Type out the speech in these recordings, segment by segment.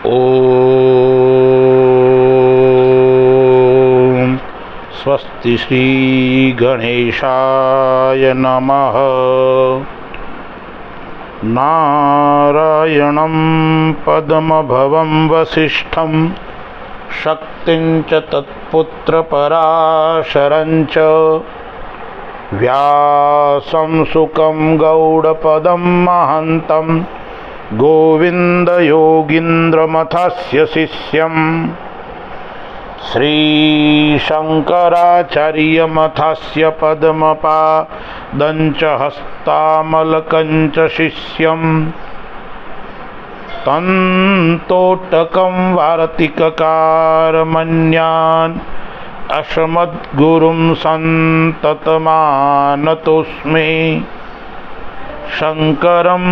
ओम स्वस्ति श्री गणेशाय नमः। नारायणं पद्मभवं वसिष्ठं शक्तिं च तत्पुत्रपराशरं च व्यासं शुकं गौडपदं महन्तं गोविन्दयोगीन्द्रमथस्य शिष्यं श्रीशङ्कराचार्यमथस्य पद्मपादं च हस्तामलकं च शिष्यं तन्तोटकं वार्तिककारमन्यान् अस्मद्गुरुं सन्ततमानतोऽस्मि। शङ्करं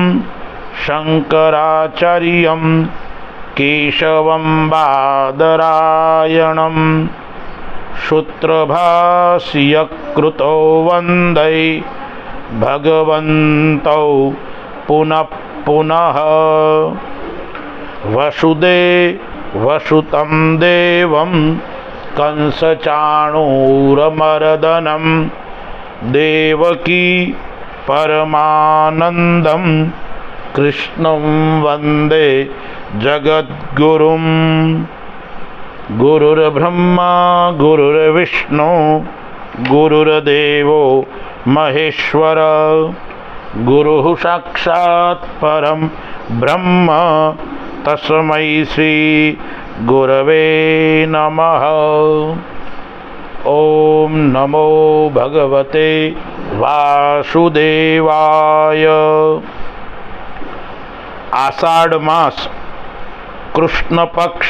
शङ्कराचार्यं केशवं बादरायणं सूत्रभाष्यकृतौ वन्दे भगवन्तौ पुनः पुनः। वसुदेवसुतं देवं कंसचाणूरमर्दनं देवकी परमानन्दं कृष्णं वन्दे जगद्गुरुं। गुरुर्ब्रह्मा गुरुर्विष्णु गुरुर्देवो महेश्वर गुरुः साक्षात् परं ब्रह्म तस्मै श्री गुरवे नमः। ओम नमो भगवते वासुदेवाय। आषाढ़ मास कृष्ण पक्ष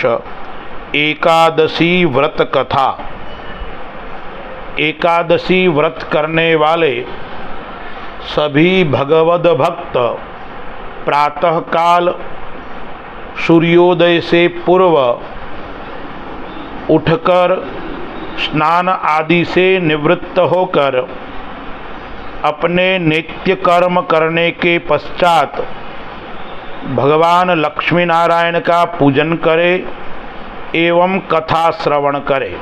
एकादशी व्रत कथा। एकादशी व्रत करने वाले सभी भगवद भक्त प्रातःकाल सूर्योदय से पूर्व उठकर स्नान आदि से निवृत्त होकर अपने नित्य कर्म करने के पश्चात भगवान लक्ष्मी नारायण का पूजन करे एवं कथा श्रवण करे।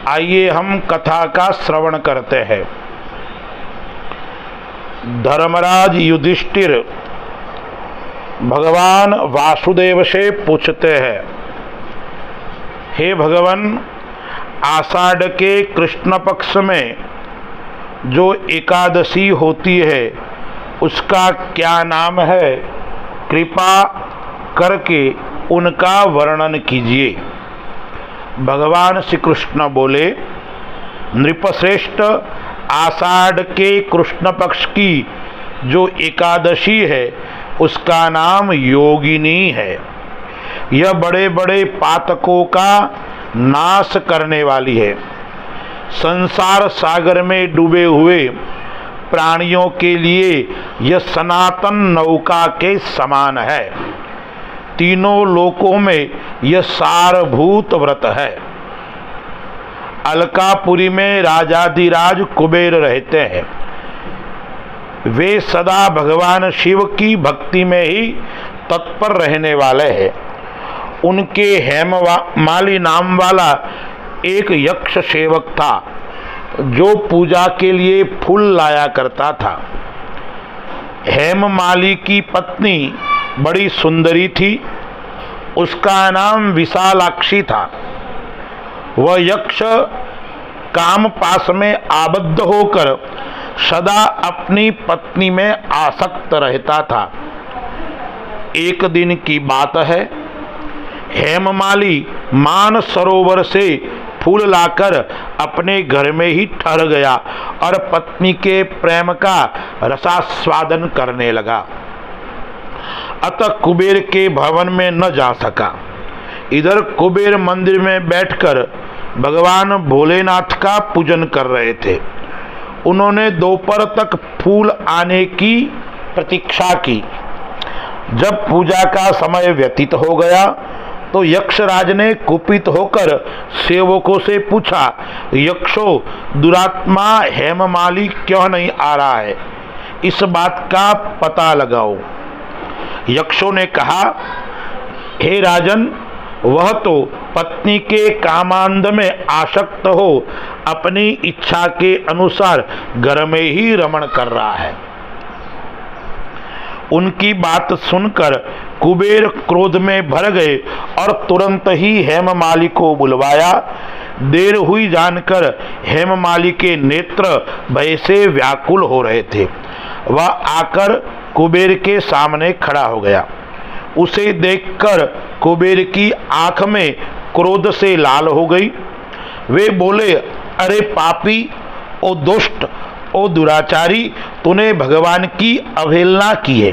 आइए हम कथा का श्रवण करते हैं। धर्मराज युधिष्ठिर भगवान वासुदेव से पूछते हैं, हे भगवान, आषाढ़ के कृष्ण पक्ष में जो एकादशी होती है उसका क्या नाम है? कृपा करके उनका वर्णन कीजिए। भगवान श्री कृष्ण बोले, नृपश्रेष्ठ, आषाढ़ के कृष्ण पक्ष की जो एकादशी है उसका नाम योगिनी है। यह बड़े बड़े पातकों का नाश करने वाली है। संसार सागर में डूबे हुए प्राणियों के लिए यह सनातन नौका के समान है। तीनों लोकों में यह सारभूत व्रत है। अलकापुरी में राजाधिराज कुबेर रहते हैं। वे सदा भगवान शिव की भक्ति में ही तत्पर रहने वाले हैं। उनके हेममाली नाम वाला एक यक्ष सेवक था जो पूजा के लिए फूल लाया करता था। हेममाली की पत्नी बड़ी सुंदरी थी। उसका नाम विशालाक्षी था। वह यक्ष काम पास में आबद्ध होकर सदा अपनी पत्नी में आसक्त रहता था। एक दिन की बात है, हेममाली मान सरोवर से फूल लाकर अपने घर में ही ठहर गया और पत्नी के प्रेम का रसास्वादन करने लगा। अतः कुबेर के भवन में न जा सका। इधर कुबेर मंदिर में बैठकर भगवान भोलेनाथ का पूजन कर रहे थे। उन्होंने दोपहर तक फूल आने की प्रतीक्षा की। जब पूजा का समय व्यतीत हो गया तो यक्षराज ने कुपित होकर सेवकों से पूछा, यक्षो, दुरात्मा हेममाली क्यों नहीं आ रहा है? इस बात का पता लगाओ। यक्षों ने कहा, हे राजन, वह तो पत्नी के कामांध में आसक्त हो अपनी इच्छा के अनुसार घर में ही रमण कर रहा है। उनकी बात सुनकर कुबेर क्रोध में भर गए और तुरंत ही हेममाली को बुलवाया। देर हुई जानकर हेममाली के नेत्र भय से व्याकुल हो रहे थे। वह आकर कुबेर के सामने खड़ा हो गया। उसे देखकर कुबेर की आंख में क्रोध से लाल हो गई। वे बोले, अरे पापी, ओ दुष्ट, ओ दुराचारी, तूने भगवान की अवहेलना की है,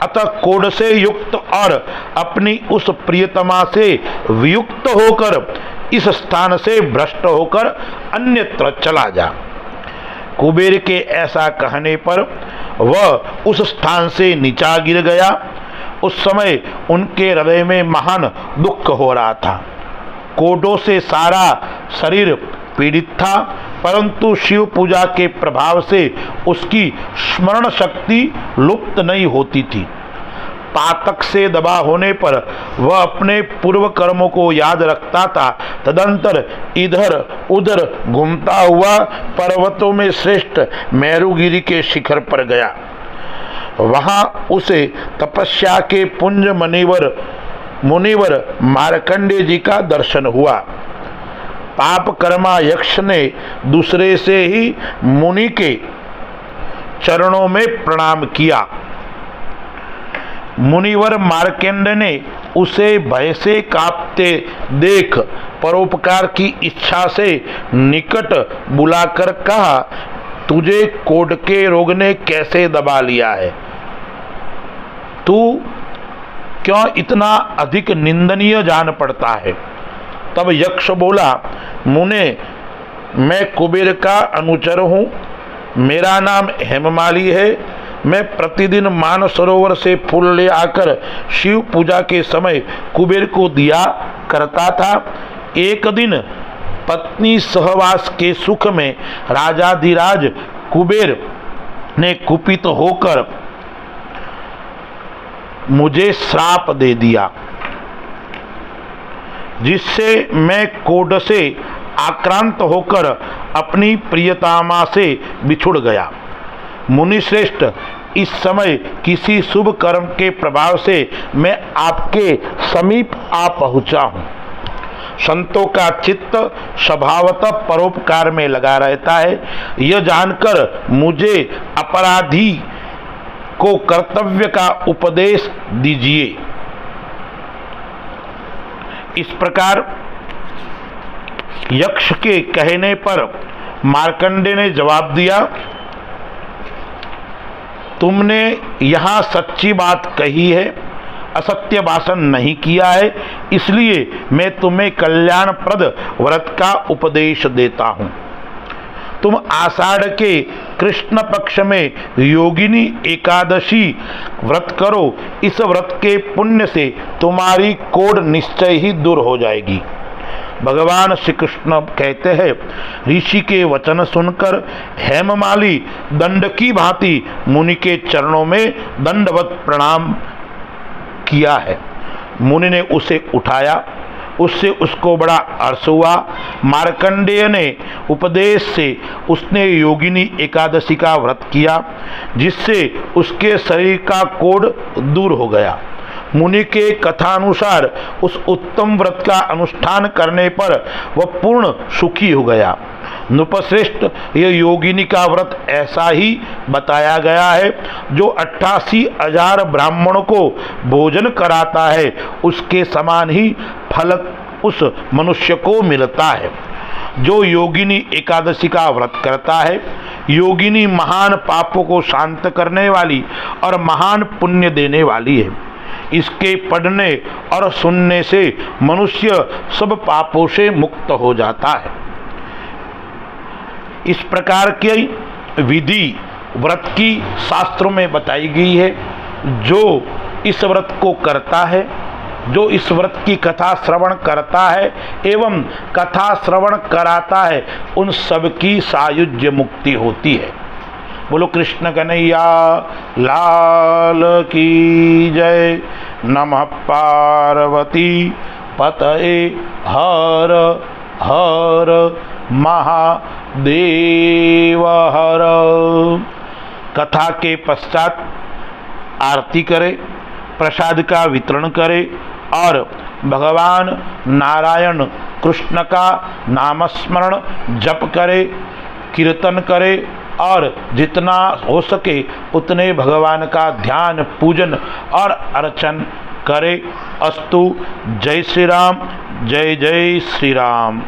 अतः कोढ़ से युक्त और अपनी उस प्रियतमा से वियुक्त होकर इस स्थान से भ्रष्ट होकर अन्यत्र चला जा। कुबेर के ऐसा कहने पर वह उस स्थान से नीचा गिर गया। उस समय उनके हृदय में महान दुख हो रहा था। कोढ़ों से सारा शरीर पीड़ित था, परंतु शिव पूजा के प्रभाव से उसकी स्मरण शक्ति लुप्त नहीं होती थी। पातक से दबा होने पर वह अपने पूर्व कर्मों को याद रखता था। तदंतर इधर उधर घूमता हुआ पर्वतों में श्रेष्ठ मेरुगिरी के शिखर पर गया। वहां उसे तपस्या के पुंज मुनिवर मार्कंडेय जी का दर्शन हुआ। पाप कर्मा यक्ष ने दूसरे से ही मुनि के चरणों में प्रणाम किया। मुनिवर मार्कंडेय ने उसे भय से कांपते देख परोपकार की इच्छा से निकट बुलाकर कहा, तुझे कोढ़ के रोग ने कैसे दबा लिया है? तू क्यों इतना अधिक निंदनीय जान पड़ता है? तब यक्ष बोला, मुने, मैं कुबेर का अनुचर हूँ, मेरा नाम हेममाली है। मैं प्रतिदिन मानसरोवर से फूल ले आकर शिव पूजा के समय कुबेर को दिया करता था। एक दिन पत्नी सहवास के सुख में राजाधिराज कुबेर ने कुपित होकर मुझे श्राप दे दिया, जिससे मैं कोढ़ से आक्रांत होकर अपनी प्रियतमा से बिछुड़ गया। मुनिश्रेष्ठ, इस समय किसी शुभ कर्म के प्रभाव से मैं आपके समीप आ पहुंचा हूं। संतों का चित्त स्वभावतः परोपकार में लगा रहता है। यह जानकर मुझे अपराधी को कर्तव्य का उपदेश दीजिए। इस प्रकार यक्ष के कहने पर मार्कंडेय ने जवाब दिया, तुमने यहाँ सच्ची बात कही है, असत्य भाषण नहीं किया है, इसलिए मैं तुम्हें कल्याणप्रद व्रत का उपदेश देता हूँ। तुम आषाढ़ के कृष्ण पक्ष में योगिनी एकादशी व्रत करो। इस व्रत के पुण्य से तुम्हारी कोढ़ निश्चय ही दूर हो जाएगी। भगवान श्री कृष्ण कहते हैं, ऋषि के वचन सुनकर हेममाली दंड की भांति मुनि के चरणों में दंडवत प्रणाम किया है। मुनि ने उसे उठाया, उससे उसको बड़ा हर्ष हुआ। मार्कंडेय ने उपदेश से उसने योगिनी एकादशी का व्रत किया, जिससे उसके शरीर का कोढ़ दूर हो गया। मुनि के कथानुसार उस उत्तम व्रत का अनुष्ठान करने पर वह पूर्ण सुखी हो गया। नृपश्रेष्ठ, यह योगिनी का व्रत ऐसा ही बताया गया है जो 88,000 ब्राह्मणों को भोजन कराता है, उसके समान ही फल उस मनुष्य को मिलता है जो योगिनी एकादशी का व्रत करता है। योगिनी महान पापों को शांत करने वाली और महान पुण्य देने वाली है। इसके पढ़ने और सुनने से मनुष्य सब पापों से मुक्त हो जाता है। इस प्रकार की विधि व्रत की शास्त्रों में बताई गई है। जो इस व्रत को करता है, जो इस व्रत की कथा श्रवण करता है एवं कथा श्रवण कराता है, उन सब की सायुज्य मुक्ति होती है। बोलो कृष्ण कन्हैया लाल की जय। नमः पार्वती पतये हर हर महादेव हर। कथा के पश्चात आरती करे, प्रसाद का वितरण करे और भगवान नारायण कृष्ण का नामस्मरण जप करे, कीर्तन करे और जितना हो सके उतने भगवान का ध्यान पूजन और अर्चन करे। अस्तु। जय श्री राम, जय जय श्री राम।